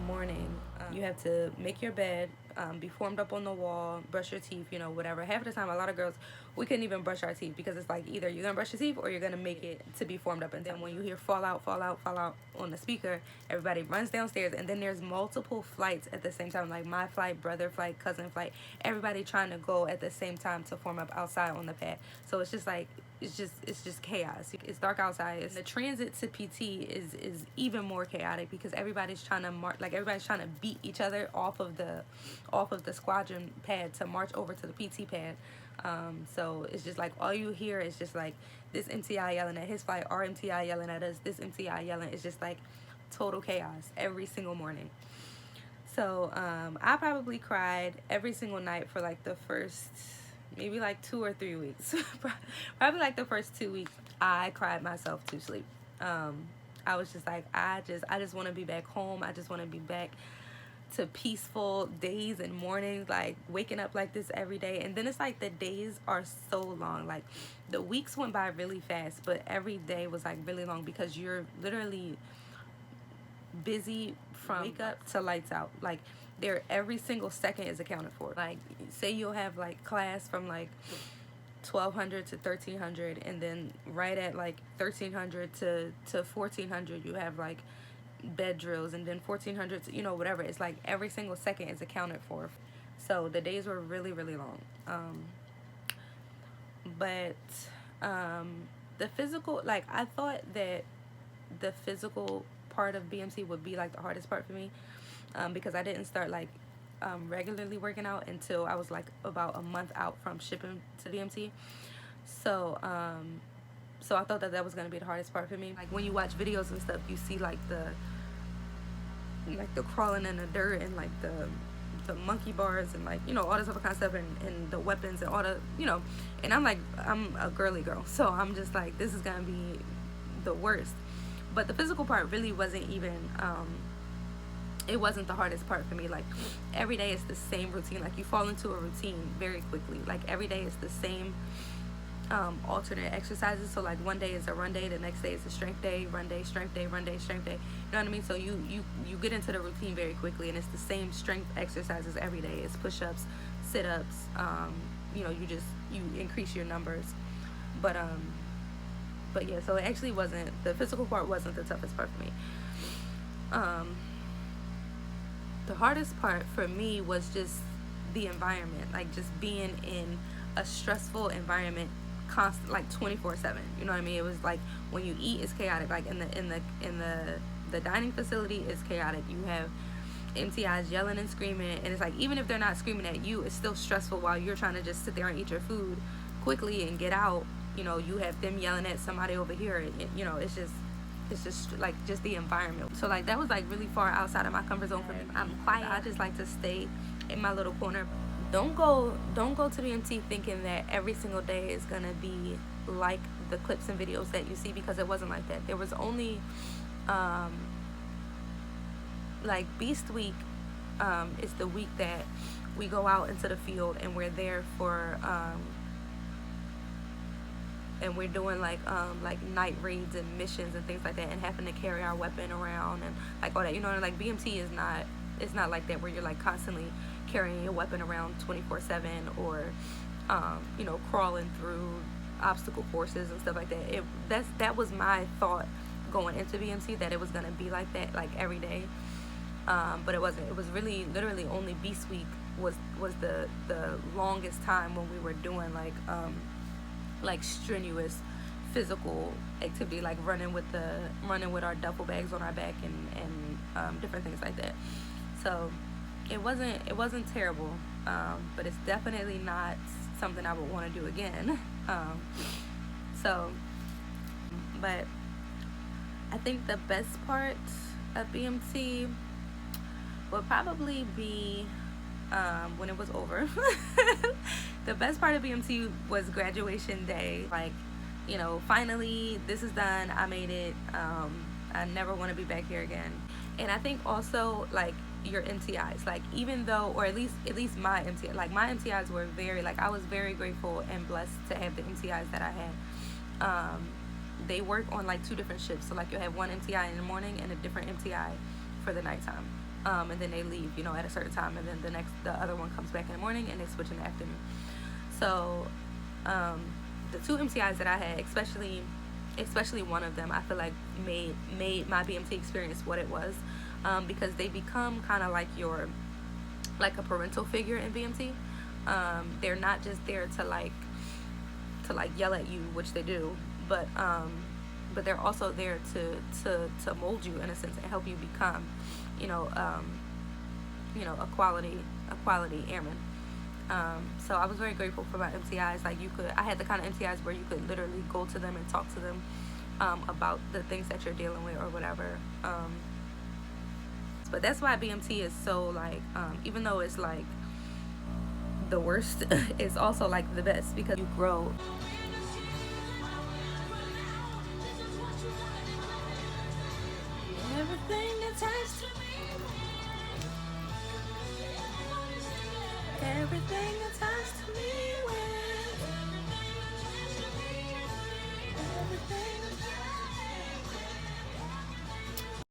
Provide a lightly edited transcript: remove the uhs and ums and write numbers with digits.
morning, you have to make your bed, be formed up on the wall, brush your teeth, whatever. Half of the time, a lot of girls, we couldn't even brush our teeth because it's like either you're gonna brush your teeth or you're gonna make it to be formed up. And then when you hear fall out, fall out, fall out on the speaker, everybody runs downstairs, and then there's multiple flights at the same time, like my flight, brother flight, cousin flight, everybody trying to go at the same time to form up outside on the pad. So it's just like, it's just chaos. It's dark outside. The transit to PT is even more chaotic because everybody's trying to everybody's trying to beat each other off of the squadron pad to march over to the PT pad. So it's just like all you hear is just like this MTI yelling at his flight, our MTI yelling at us, this MTI yelling. It's just like total chaos every single morning. So I probably cried every single night for like the first maybe like 2 or 3 weeks. Probably like the first 2 weeks, I cried myself to sleep. I was just like, I just want to be back home. I just want to be back to peaceful days and mornings, like waking up like this every day. And then it's like the days are so long. Like the weeks went by really fast, but every day was like really long because you're literally busy from wake up to lights out. Like there, every single second is accounted for. Like say you'll have like class from like 1200 to 1300, and then right at like 1300 to 1400 you have like bed drills, and then 1400 to, whatever. It's like every single second is accounted for. So the days were really, really long. But the physical, like I thought that the physical part of BMT would be like the hardest part for me, because I didn't start like regularly working out until I was like about a month out from shipping to BMT. So I thought that was gonna be the hardest part for me. Like when you watch videos and stuff, you see like the crawling in the dirt and like the monkey bars and like all this other kind of stuff, and the weapons and all the and I'm a girly girl, so I'm just like, this is gonna be the worst. But the physical part really wasn't even it wasn't the hardest part for me. Like every day it's the same routine. Like you fall into a routine very quickly. Like every day it's the same alternate exercises. So like one day is a run day, the next day is a strength day, run day, strength day, run day, strength day. You know what I mean? So you get into the routine very quickly, and it's the same strength exercises every day. It's push-ups, sit-ups, you increase your numbers. But yeah, so it actually wasn't, the physical part wasn't the toughest part for me. The hardest part for me was just the environment, like just being in a stressful environment constant, like 24/7. You know what I mean? It was like when you eat, it's chaotic. Like in the dining facility, it's chaotic. You have MTIs yelling and screaming, and it's like even if they're not screaming at you, it's still stressful while you're trying to just sit there and eat your food quickly and get out. You have them yelling at somebody over here. It's just like just the environment. So like that was like really far outside of my comfort zone for me. I'm quiet. I just like to stay in my little corner. Don't go to BMT thinking that every single day is gonna be like the clips and videos that you see, because it wasn't like that. There was only like Beast Week is the week that we go out into the field and we're there for and we're doing like night raids and missions and things like that, and having to carry our weapon around and like all that. Like BMT is not, it's not like that where you're like constantly carrying your weapon around 24/7 or crawling through obstacle courses and stuff like that. That was my thought going into BMT, that it was gonna be like that like every day. But it wasn't. It was really literally only Beast Week was the longest time when we were doing like strenuous physical activity, like running with our duffel bags on our back and different things like that. So it wasn't terrible, but it's definitely not something I would want to do again. But I think the best part of BMT would probably be when it was over. The best part of BMT was graduation day. Like, finally this is done. I made it. I never want to be back here again. And I think also like your MTIs, like even though, or at least my MTI, like my MTIs were very, like I was very grateful and blessed to have the MTIs that I had. They work on like 2 different shifts. So like you'll have one MTI in the morning and a different MTI for the nighttime. and then they leave, you know, at a certain time, and then the other one comes back in the morning, and they switch in the afternoon. So the two MTIs that I had, especially one of them, I feel like made my BMT experience what it was, because they become kind of like a parental figure in BMT. They're not just there to like yell at you, which they do, but they're also there to mold you in a sense and help you become, a quality airman. So I was very grateful for my MTIs. Like, I had the kind of MTIs where you could literally go to them and talk to them about the things that you're dealing with or whatever. But that's why BMT is so like, even though it's like the worst, it's also like the best, because you grow. Everything attached to me. Everything attached.